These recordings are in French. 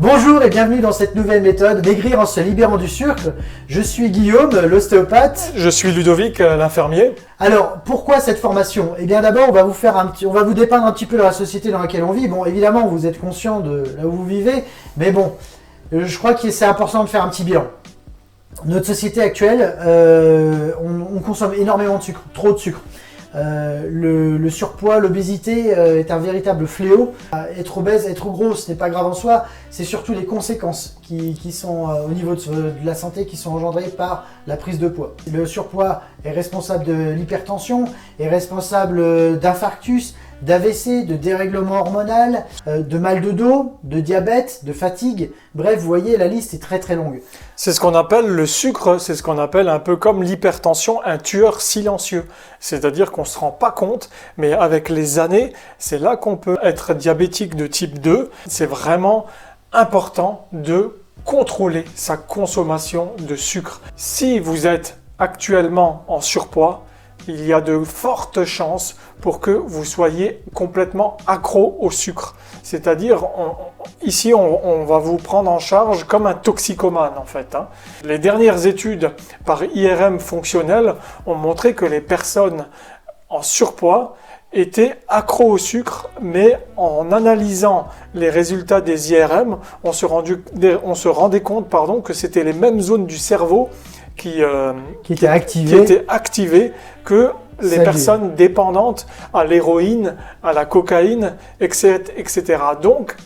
Bonjour et bienvenue dans cette nouvelle méthode, maigrir en se libérant du sucre. Je suis Guillaume, l'ostéopathe. Je suis Ludovic, l'infirmier. Alors, pourquoi cette formation? Eh bien d'abord, on va vous dépeindre un petit peu dans la société dans laquelle on vit. Bon, évidemment, vous êtes conscient de là où vous vivez, mais bon, je crois que c'est important de faire un petit bilan. Notre société actuelle, on consomme énormément de sucre, trop de sucre. Le surpoids, l'obésité est un véritable fléau. Être obèse, être gros, ce n'est pas grave en soi, c'est surtout les conséquences qui sont au niveau de la santé qui sont engendrées par la prise de poids. Le surpoids est responsable de l'hypertension, est responsable d'infarctus, d'AVC, de dérèglement hormonal, de mal de dos, de diabète, de fatigue. Bref, vous voyez, la liste est très très longue. C'est ce qu'on appelle le sucre, c'est ce qu'on appelle un peu comme l'hypertension, un tueur silencieux. C'est-à-dire qu'on ne se rend pas compte, mais avec les années, c'est là qu'on peut être diabétique de type 2. C'est vraiment important de contrôler sa consommation de sucre. Si vous êtes actuellement en surpoids, il y a de fortes chances pour que vous soyez complètement accro au sucre. C'est-à-dire, ici, on va vous prendre en charge comme un toxicomane, en fait. Les dernières études par IRM fonctionnel ont montré que les personnes en surpoids étaient accros au sucre, mais en analysant les résultats des IRM, on se rendait compte que c'était les mêmes zones du cerveau qui étaient activées que les personnes dépendantes à l'héroïne, à la cocaïne, etc. Donc,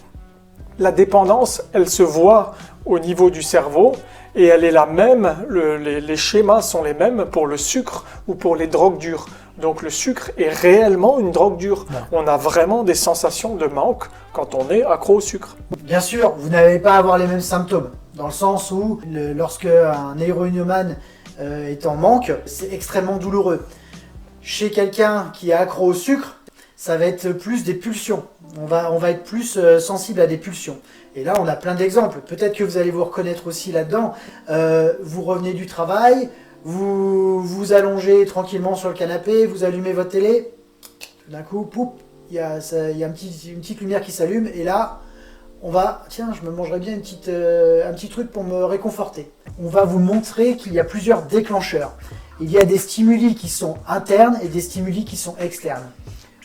la dépendance, elle se voit au niveau du cerveau et elle est la même, les schémas sont les mêmes pour le sucre ou pour les drogues dures. Donc, le sucre est réellement une drogue dure. Ouais. On a vraiment des sensations de manque quand on est accro au sucre. Bien sûr, vous n'allez pas avoir les mêmes symptômes, dans le sens où lorsque un héroïnomane est en manque, c'est extrêmement douloureux. Chez quelqu'un qui est accro au sucre, ça va être plus des pulsions. On va être plus sensible à des pulsions. Et là, on a plein d'exemples. Peut-être que vous allez vous reconnaître aussi là-dedans. Vous revenez du travail, vous vous allongez tranquillement sur le canapé, vous allumez votre télé. Tout d'un coup, poup, il y a une petite lumière qui s'allume. Et là, tiens, je me mangerais bien un petit truc pour me réconforter. On va vous montrer qu'il y a plusieurs déclencheurs. Il y a des stimuli qui sont internes et des stimuli qui sont externes.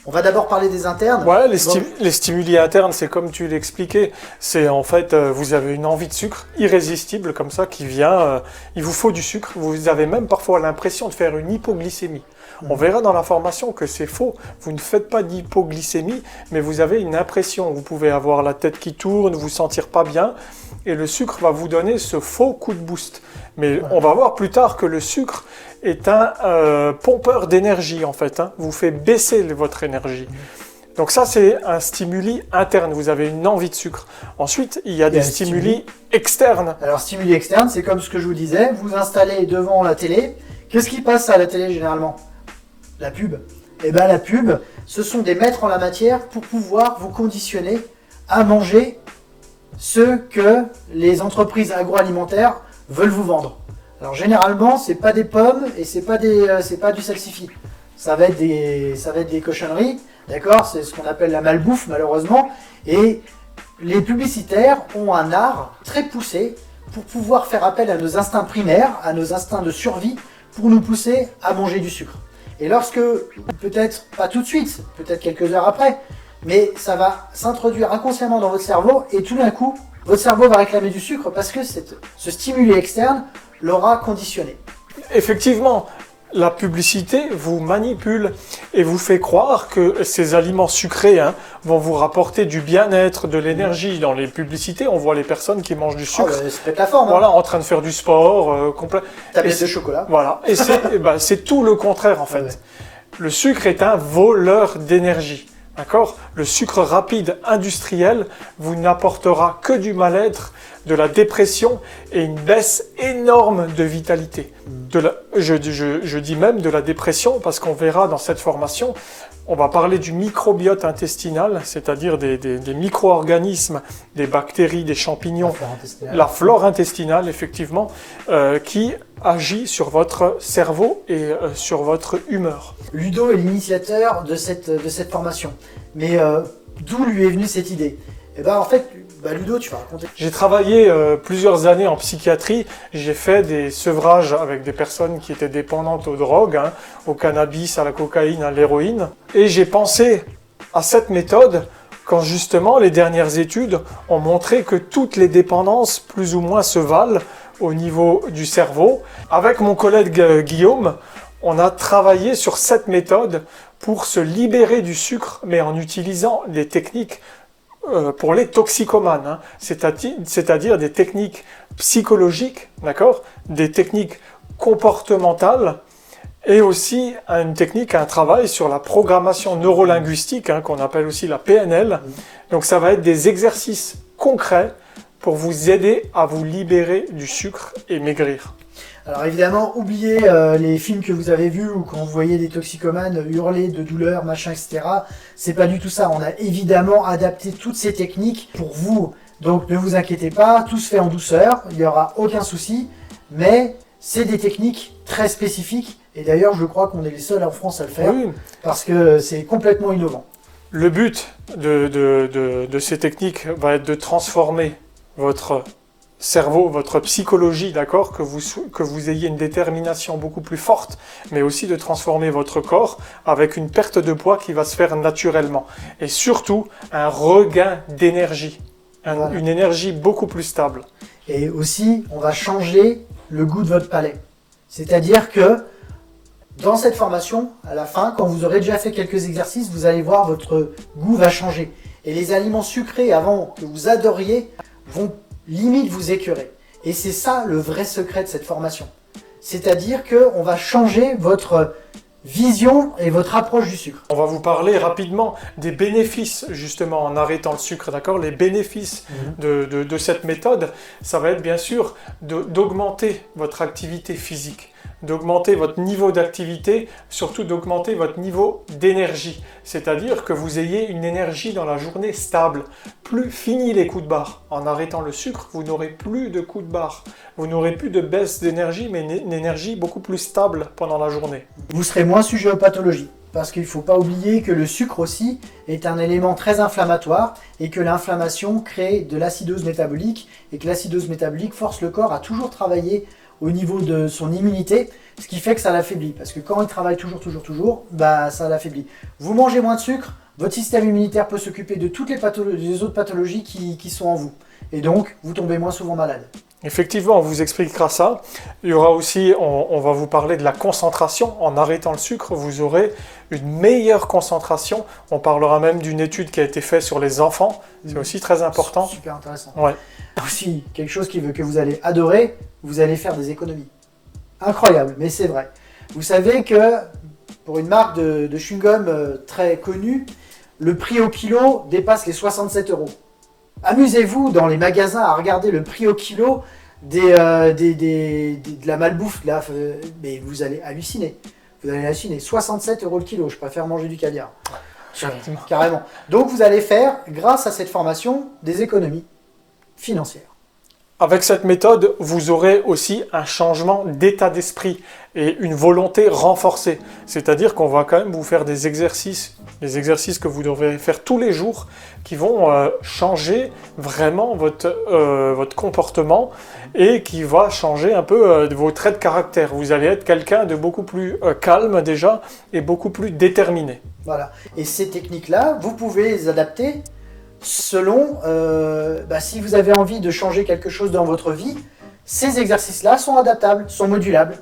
On va d'abord parler des internes. Ouais, les stimuli internes, c'est comme tu l'expliquais. C'est en fait, vous avez une envie de sucre irrésistible comme ça qui vient. Il vous faut du sucre. Vous avez même parfois l'impression de faire une hypoglycémie. On verra dans la formation que c'est faux. Vous ne faites pas d'hypoglycémie, mais vous avez une impression. Vous pouvez avoir la tête qui tourne, vous sentir pas bien. Et le sucre va vous donner ce faux coup de boost. Mais on va voir plus tard que le sucre est un pompeur d'énergie en fait. Vous fait baisser votre énergie. Donc ça, c'est un stimuli interne. Vous avez une envie de sucre. Ensuite, il y a des stimuli externes. Alors, stimuli externes, c'est comme ce que je vous disais. Vous installez devant la télé. Qu'est-ce qui passe à la télé généralement? La pub. Et bien la pub, ce sont des maîtres en la matière pour pouvoir vous conditionner à manger ce que les entreprises agroalimentaires veulent vous vendre. Alors généralement, c'est pas des pommes et c'est pas du salsifis. Ça va être des cochonneries, d'accord? C'est ce qu'on appelle la malbouffe malheureusement. Et les publicitaires ont un art très poussé pour pouvoir faire appel à nos instincts primaires, à nos instincts de survie, pour nous pousser à manger du sucre. Et lorsque, peut-être pas tout de suite, peut-être quelques heures après, mais ça va s'introduire inconsciemment dans votre cerveau et tout d'un coup, votre cerveau va réclamer du sucre parce que ce stimuli externe l'aura conditionné. Effectivement, la publicité vous manipule et vous fait croire que ces aliments sucrés vont vous rapporter du bien-être, de l'énergie. Dans les publicités, on voit les personnes qui mangent du sucre. C'est peut-être la forme. Voilà, en train de faire du sport, tablette de chocolat. Voilà, et c'est tout le contraire en fait. Ouais. Le sucre est un voleur d'énergie. D'accord? Le sucre rapide industriel vous n'apportera que du mal-être, de la dépression et une baisse énorme de vitalité. Je dis même de la dépression parce qu'on verra dans cette formation, on va parler du microbiote intestinal, c'est-à-dire des micro-organismes, des bactéries, des champignons, la flore intestinale effectivement, qui agit sur votre cerveau et sur votre humeur. Ludo est l'initiateur de cette formation. Mais d'où lui est venue cette idée? Eh ben, en fait, Bah Ludo, tu vas raconter. J'ai travaillé plusieurs années en psychiatrie. J'ai fait des sevrages avec des personnes qui étaient dépendantes aux drogues, hein, au cannabis, à la cocaïne, à l'héroïne. Et j'ai pensé à cette méthode quand justement les dernières études ont montré que toutes les dépendances plus ou moins se valent au niveau du cerveau. Avec mon collègue Guillaume, on a travaillé sur cette méthode pour se libérer du sucre, mais en utilisant des techniques pour les toxicomanes, hein, c'est-à-dire des techniques psychologiques, d'accord, des techniques comportementales, et aussi une technique, un travail sur la programmation neurolinguistique, hein, qu'on appelle aussi la PNL. Donc ça va être des exercices concrets pour vous aider à vous libérer du sucre et maigrir. Alors évidemment, oubliez les films que vous avez vus où quand vous voyez des toxicomanes hurler de douleur, machin, etc. C'est pas du tout ça. On a évidemment adapté toutes ces techniques pour vous. Donc ne vous inquiétez pas, tout se fait en douceur, il n'y aura aucun souci. Mais c'est des techniques très spécifiques. Et d'ailleurs, je crois qu'on est les seuls en France à le faire. Oui. Parce que c'est complètement innovant. Le but de ces techniques va être de transformer votre cerveau, votre psychologie, d'accord, que vous ayez une détermination beaucoup plus forte, mais aussi de transformer votre corps avec une perte de poids qui va se faire naturellement. Et surtout, un regain d'énergie, Voilà. Une énergie beaucoup plus stable. Et aussi, on va changer le goût de votre palais. C'est-à-dire que dans cette formation, à la fin, quand vous aurez déjà fait quelques exercices, vous allez voir votre goût va changer. Et les aliments sucrés avant que vous adoriez vont limite vous écœurer. Et c'est ça le vrai secret de cette formation. C'est-à-dire qu'on va changer votre vision et votre approche du sucre. On va vous parler rapidement des bénéfices, justement, en arrêtant le sucre, d'accord? Les bénéfices de cette méthode, ça va être bien sûr d'augmenter votre activité physique, d'augmenter votre niveau d'activité, surtout d'augmenter votre niveau d'énergie. C'est-à-dire que vous ayez une énergie dans la journée stable. Plus fini les coups de barre. En arrêtant le sucre, vous n'aurez plus de coups de barre. Vous n'aurez plus de baisse d'énergie, mais une énergie beaucoup plus stable pendant la journée. Vous serez moins sujet aux pathologies. Parce qu'il ne faut pas oublier que le sucre aussi est un élément très inflammatoire et que l'inflammation crée de l'acidose métabolique et que l'acidose métabolique force le corps à toujours travailler au niveau de son immunité, ce qui fait que ça l'affaiblit. Parce que quand il travaille toujours, bah, ça l'affaiblit. Vous mangez moins de sucre, votre système immunitaire peut s'occuper de toutes les autres pathologies qui sont en vous. Et donc, vous tombez moins souvent malade. Effectivement, on vous expliquera ça. Il y aura aussi, on va vous parler de la concentration. En arrêtant le sucre, vous aurez une meilleure concentration. On parlera même d'une étude qui a été faite sur les enfants. C'est aussi très important. Super intéressant. Ouais. Aussi, quelque chose que vous allez adorer, vous allez faire des économies. Incroyable, mais c'est vrai. Vous savez que pour une marque de chewing-gum très connue, le prix au kilo dépasse les 67 €. Amusez-vous dans les magasins à regarder le prix au kilo de la malbouffe, là, mais vous allez halluciner. Vous allez halluciner. 67 € le kilo, je préfère manger du caviar. Carrément. Donc vous allez faire, grâce à cette formation, des économies financières. Avec cette méthode, vous aurez aussi un changement d'état d'esprit et une volonté renforcée. C'est-à-dire qu'on va quand même vous faire des exercices que vous devrez faire tous les jours, qui vont changer vraiment votre comportement et qui va changer un peu vos traits de caractère. Vous allez être quelqu'un de beaucoup plus calme déjà et beaucoup plus déterminé. Voilà. Et ces techniques-là, vous pouvez les adapter selon, si vous avez envie de changer quelque chose dans votre vie, ces exercices-là sont adaptables, sont modulables.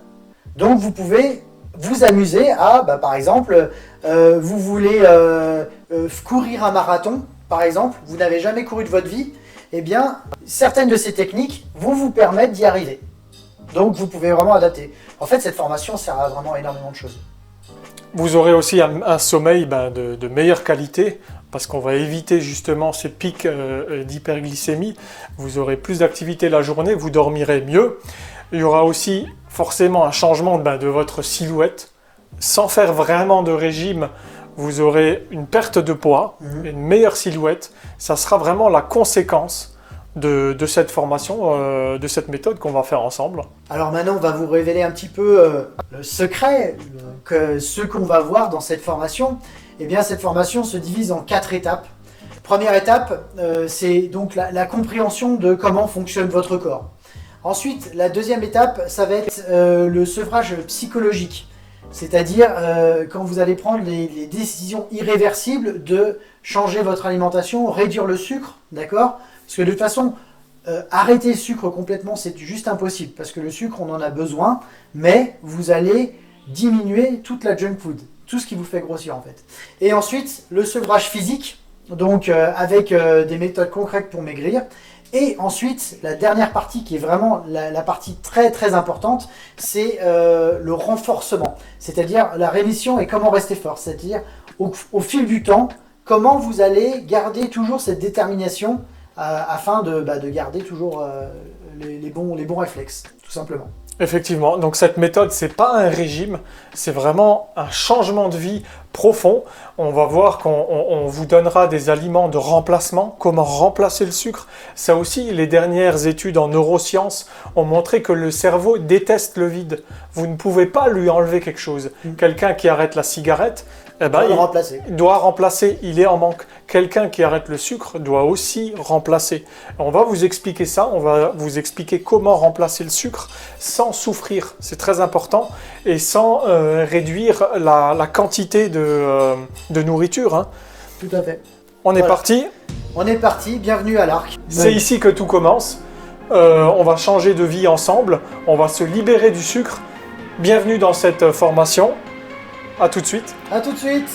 Donc vous pouvez vous amuser à, par exemple, vous voulez courir un marathon, par exemple, vous n'avez jamais couru de votre vie, eh bien, certaines de ces techniques vont vous permettre d'y arriver. Donc vous pouvez vraiment adapter. En fait, cette formation sert à vraiment énormément de choses. Vous aurez aussi un sommeil de meilleure qualité, parce qu'on va éviter justement ces pics d'hyperglycémie. Vous aurez plus d'activité la journée, vous dormirez mieux. Il y aura aussi forcément un changement de votre silhouette. Sans faire vraiment de régime, vous aurez une perte de poids, une meilleure silhouette. Ça sera vraiment la conséquence de cette formation, de cette méthode qu'on va faire ensemble. Alors maintenant, on va vous révéler un petit peu le secret, ce qu'on va voir dans cette formation. Eh bien, cette formation se divise en 4 étapes. Première étape, c'est donc la compréhension de comment fonctionne votre corps. Ensuite, la deuxième étape, ça va être le sevrage psychologique. C'est-à-dire quand vous allez prendre les décisions irréversibles de changer votre alimentation, réduire le sucre, d'accord? Parce que de toute façon, arrêter le sucre complètement, c'est juste impossible. Parce que le sucre, on en a besoin, mais vous allez diminuer toute la junk food, tout ce qui vous fait grossir en fait. Et ensuite, le sevrage physique, donc avec des méthodes concrètes pour maigrir. Et ensuite, la dernière partie qui est vraiment la partie très très importante, c'est le renforcement. C'est-à-dire la rémission et comment rester fort. C'est-à-dire au fil du temps, comment vous allez garder toujours cette détermination afin de garder toujours les bons réflexes, tout simplement. Effectivement, donc cette méthode, c'est pas un régime, c'est vraiment un changement de vie profond. On va voir qu'on vous donnera des aliments de remplacement, comment remplacer le sucre. Ça aussi, les dernières études en neurosciences ont montré que le cerveau déteste le vide. Vous ne pouvez pas lui enlever quelque chose. Quelqu'un qui arrête la cigarette, il doit remplacer, il est en manque. Quelqu'un qui arrête le sucre doit aussi remplacer. On va vous expliquer ça, on va vous expliquer comment remplacer le sucre sans souffrir, c'est très important, et sans réduire la quantité de nourriture. Hein. Tout à fait. On est parti. On est parti, bienvenue à l'Arc. C'est ici que tout commence. On va changer de vie ensemble, on va se libérer du sucre. Bienvenue dans cette formation. À tout de suite. À tout de suite.